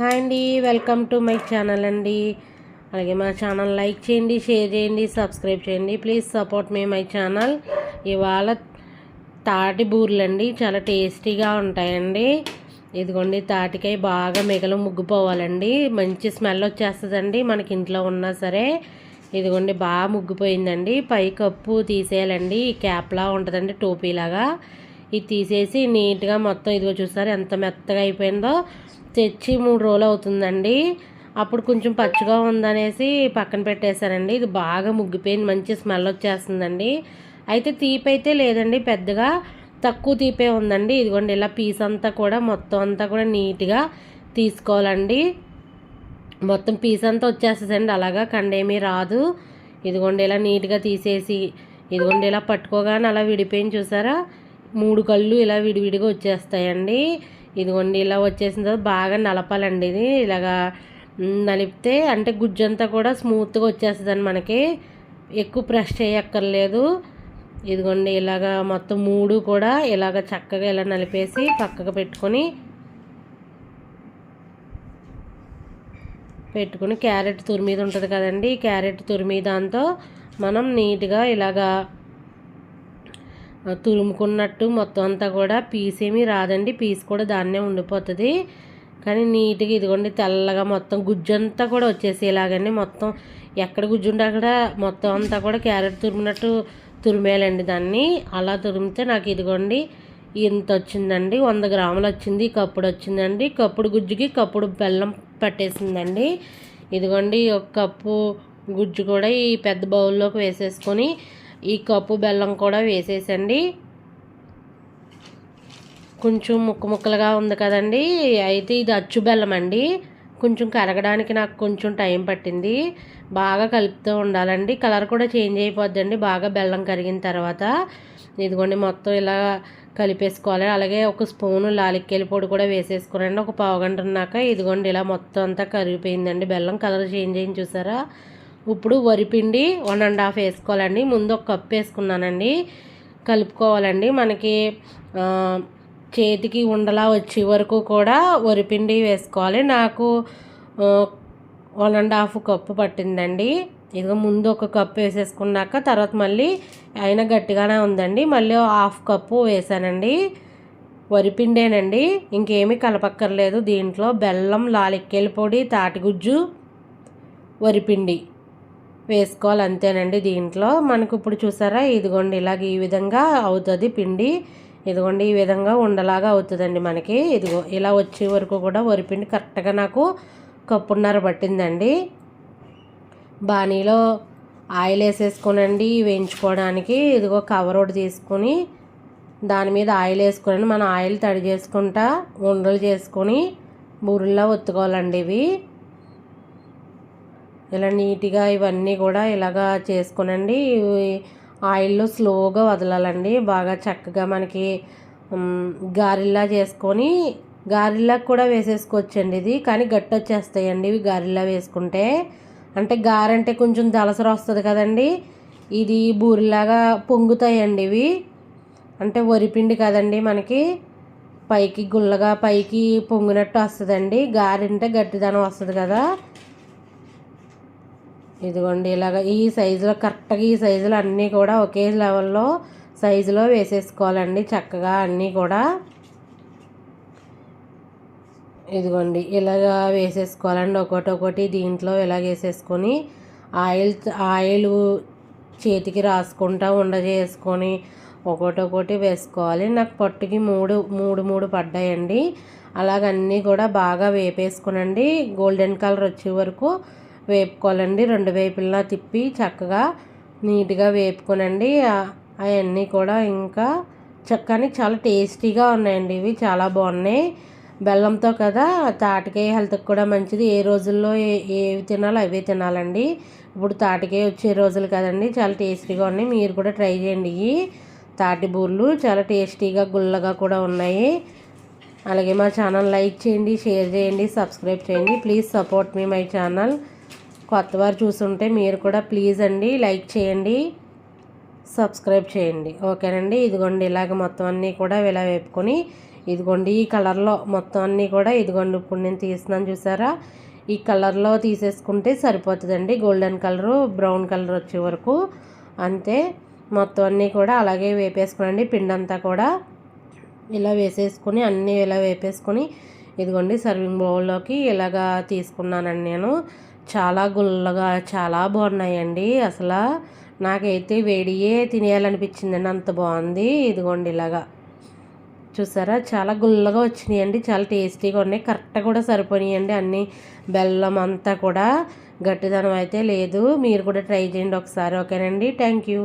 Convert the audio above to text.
Hi అండి, welcome to my channel అండి. అలాగే మా ఛానల్ లైక్ చేయండి, షేర్ చేయండి, సబ్స్క్రైబ్ చేయండి. ప్లీజ్ సపోర్ట్ మీ మై ఛానల్. ఇవాళ తాటి బూరెలు అండి, చాలా టేస్టీగా ఉంటాయండి. ఇదిగోండి, తాటికాయ బాగా మిగలు ముగ్గిపోవాలండి, మంచి స్మెల్ వచ్చేస్తుందండి మనకి ఇంట్లో ఉన్నా సరే. ఇదిగోండి బాగా ముగ్గిపోయిందండి. పై కప్పు తీసేయాలండి, ఈ క్యాప్లా ఉంటుందండి, టోపీలాగా. ఇది తీసేసి నీట్గా మొత్తం ఇదిగో చూసారు ఎంత మెత్తగా అయిపోయిందో. తెచ్చి 3 రోజులు అవుతుందండి. అప్పుడు కొంచెం పచ్చిగా ఉందనేసి పక్కన పెట్టేశానండి. ఇది బాగా ముగ్గిపోయింది, మంచి స్మెల్ వచ్చేస్తుందండి. అయితే తీపి అయితే లేదండి, పెద్దగా తక్కువ తీపే ఉందండి. ఇదిగోండి ఇలా పీస్ అంతా కూడా మొత్తం అంతా కూడా నీట్గా తీసుకోవాలండి. మొత్తం పీస్ అంతా వచ్చేస్తుందండి, అలాగా కండేమీ రాదు. ఇదిగోండి ఇలా నీట్గా తీసేసి ఇదిగోండి ఇలా పట్టుకోగానే అలా విడిపోయింది చూసారా, 3 కళ్ళు ఇలా విడివిడిగా వచ్చేస్తాయండి. ఇదిగోండి ఇలా వచ్చేసిన తర్వాత బాగా నలపాలండి. ఇది ఇలాగా నలిపితే అంటే గుజ్జంతా కూడా స్మూత్గా వచ్చేస్తుందండి, మనకి ఎక్కువ ప్రెస్ చేయక్కర్లేదు. ఇదిగోండి ఇలాగా మొత్తం 3 కూడా ఇలాగ చక్కగా ఇలా నలిపేసి పక్కకు పెట్టుకొని క్యారెట్ తురిమీద ఉంటుంది కదండి, క్యారెట్ తురిమి దాంతో మనం నీట్గా ఇలాగా తురుముకున్నట్టు మొత్తం అంతా కూడా పీసేమీ రాదండి, పీస్ కూడా దాన్నే ఉండిపోతుంది. కానీ నీట్గా ఇదిగోండి తెల్లగా మొత్తం గుజ్జంతా కూడా వచ్చేసేలాగండి. మొత్తం ఎక్కడ గుజ్జు ఉంటే అక్కడ మొత్తం అంతా కూడా క్యారెట్ తురిమినట్టు తురిమేయాలండి దాన్ని. అలా తురిమితే నాకు ఇదిగోండి ఇంత వచ్చిందండి, 100 గ్రాములు వచ్చింది. కప్పుడు వచ్చిందండి, కప్పుడు గుజ్జుకి కప్పుడు బెల్లం పట్టేసిందండి. ఇదిగోండి ఒక కప్పు గుజ్జు కూడా ఈ పెద్ద బౌల్లోకి వేసేసుకొని ఈ కప్పు బెల్లం కూడా వేసేసండి. కొంచెం ముక్కలుగా ఉంది కదండి, అయితే ఇది అచ్చు బెల్లం అండి. కొంచెం కరగడానికి నాకు కొంచెం టైం పట్టింది. బాగా కలుపుతూ ఉండాలండి, కలర్ కూడా చేంజ్ అయిపోద్దండి బాగా బెల్లం కరిగిన తర్వాత. ఇదిగోండి మొత్తం ఇలా కలిపేసుకోవాలి. అలాగే ఒక స్పూను లాలిక్కాయల పొడి కూడా వేసేసుకోనండి. ఒక పావుగంట ఉన్నాక ఇదిగోండి ఇలా మొత్తం అంతా కరిగిపోయిందండి, బెల్లం కలర్ చేంజ్ అయింది చూసారా. ఇప్పుడు వరిపిండి 1.5 వేసుకోవాలండి. ముందు ఒక కప్పు వేసుకున్నానండి, కలుపుకోవాలండి. మనకి చేతికి ఉండలా వచ్చే వరకు కూడా వరిపిండి వేసుకోవాలి. నాకు 1.5 కప్పు పట్టిందండి. ఇదిగో ముందు ఒక కప్పు వేసేసుకున్నాక తర్వాత మళ్ళీ అయినా గట్టిగానే ఉందండి, మళ్ళీ 1/2 కప్పు వేసానండి. వరిపిండేనండి, ఇంకేమీ కలపక్కర్లేదు దీంట్లో. బెల్లం, లాలిక్కాయల పొడి, తాటిగుజ్జు, వరిపిండి వేసుకోవాలి అంతేనండి. దీంట్లో మనకు ఇప్పుడు చూసారా ఇదిగోండి ఇలాగ ఈ విధంగా అవుతుంది పిండి. ఇదిగోండి ఈ విధంగా ఉండలాగా అవుతుందండి మనకి. ఇదిగో ఇలా వచ్చే వరకు కూడా వరిపిండి కరెక్ట్గా నాకు 1.5 కప్పు పట్టిందండి. బాణీలో ఆయిల్ వేసేసుకోనండి వేయించుకోవడానికి. ఇదిగో కవర్ ఒకటి తీసుకొని దాని మీద ఆయిల్ వేసుకోనండి. మనం ఆయిల్ తడి చేసుకుంటా ఉండలు చేసుకొని బూరెల్లా ఒత్తుకోవాలండి. ఇవి ఇలా నీట్గా ఇవన్నీ కూడా ఇలాగా చేసుకునండి. ఆయిల్లో స్లోగా వదలాలండి, బాగా చక్కగా మనకి గారెల్లా చేసుకొని గారెల్లా కూడా వేసేసుకోవచ్చండి ఇది. కానీ గట్టి వచ్చేస్తాయండి ఇవి గారెల్లా వేసుకుంటే. అంటే గారంటే కొంచెం దలసర వస్తుంది కదండి, ఇది బూరెలాగా పొంగుతాయండి ఇవి. అంటే వరిపిండి కదండి మనకి పైకి గుల్లగా పైకి పొంగినట్టు వస్తుందండి. గారెంటే గట్టిదనం వస్తుంది కదా. ఇదిగోండి ఇలాగ ఈ సైజులో కరెక్ట్గా ఈ సైజులో అన్నీ కూడా ఒకే లెవెల్లో సైజులో వేసేసుకోవాలండి చక్కగా అన్నీ కూడా. ఇదిగోండి ఇలాగ వేసేసుకోవాలండి ఒకటి దీంట్లో ఇలాగ వేసేసుకొని ఆయిల్ చేతికి రాసుకుంటా చేసుకొని ఒకటి వేసుకోవాలి. నాకు పట్టుకి మూడు పడ్డాయండి. అలాగన్నీ కూడా బాగా వేపేసుకునండి, గోల్డెన్ కలర్ వచ్చే వరకు వేపుకోవాలండి. 2 వైపులా తిప్పి చక్కగా నీట్గా వేపుకోనండి. అవన్నీ కూడా ఇంకా చక్కని చాలా టేస్టీగా ఉన్నాయండి ఇవి, చాలా బాగున్నాయి. బెల్లంతో కదా, తాటికాయ హెల్త్కి కూడా మంచిది. ఏ రోజుల్లో ఏవి తినాలో అవే తినాలండి. ఇప్పుడు తాటికాయ వచ్చే రోజులు కదండి, చాలా టేస్టీగా ఉన్నాయి. మీరు కూడా ట్రై చేయండి. ఈ తాటి బూర్లు చాలా టేస్టీగా గుల్లగా కూడా ఉన్నాయి. అలాగే మా ఛానల్ లైక్ చేయండి, షేర్ చేయండి, సబ్స్క్రైబ్ చేయండి. ప్లీజ్ సపోర్ట్ మీ మై ఛానల్. కొత్తవారు చూస్తుంటే మీరు కూడా ప్లీజ్ అండి లైక్ చేయండి, సబ్స్క్రైబ్ చేయండి. ఓకేనండి. ఇదిగోండి ఇలాగ మొత్తం అన్నీ కూడా ఇలా వేపుకొని ఇదిగోండి ఈ కలర్లో మొత్తం అన్నీ కూడా ఇదిగోండి ఇప్పుడు నేను తీస్తున్నాను చూసారా, ఈ కలర్లో తీసేసుకుంటే సరిపోతుందండి. గోల్డెన్ కలరు బ్రౌన్ కలర్ వచ్చే వరకు అంతే. మొత్తం అన్నీ కూడా అలాగే వేపేసుకునండి. పిండి అంతా కూడా ఇలా వేసేసుకుని అన్నీ ఇలా వేపేసుకొని ఇదిగోండి సర్వింగ్ బౌల్లోకి ఇలాగా తీసుకున్నానండి నేను. చాలా గుల్లగా చాలా బాగున్నాయండి. అసలు నాకైతే వేడియే తినేయాలనిపించిందండి, అంత బాగుంది. ఇదిగోండి ఇలాగా చూసారా, చాలా గుల్లగా వచ్చినాయండి, చాలా టేస్టీగా ఉన్నాయి. కరెక్ట్గా కూడా సరిపోయాయండి అన్నీ. బెల్లం అంతా కూడా గట్టిదనం అయితే లేదు. మీరు కూడా ట్రై చేయండి ఒకసారి. ఓకేనండి, థ్యాంక్ యూ.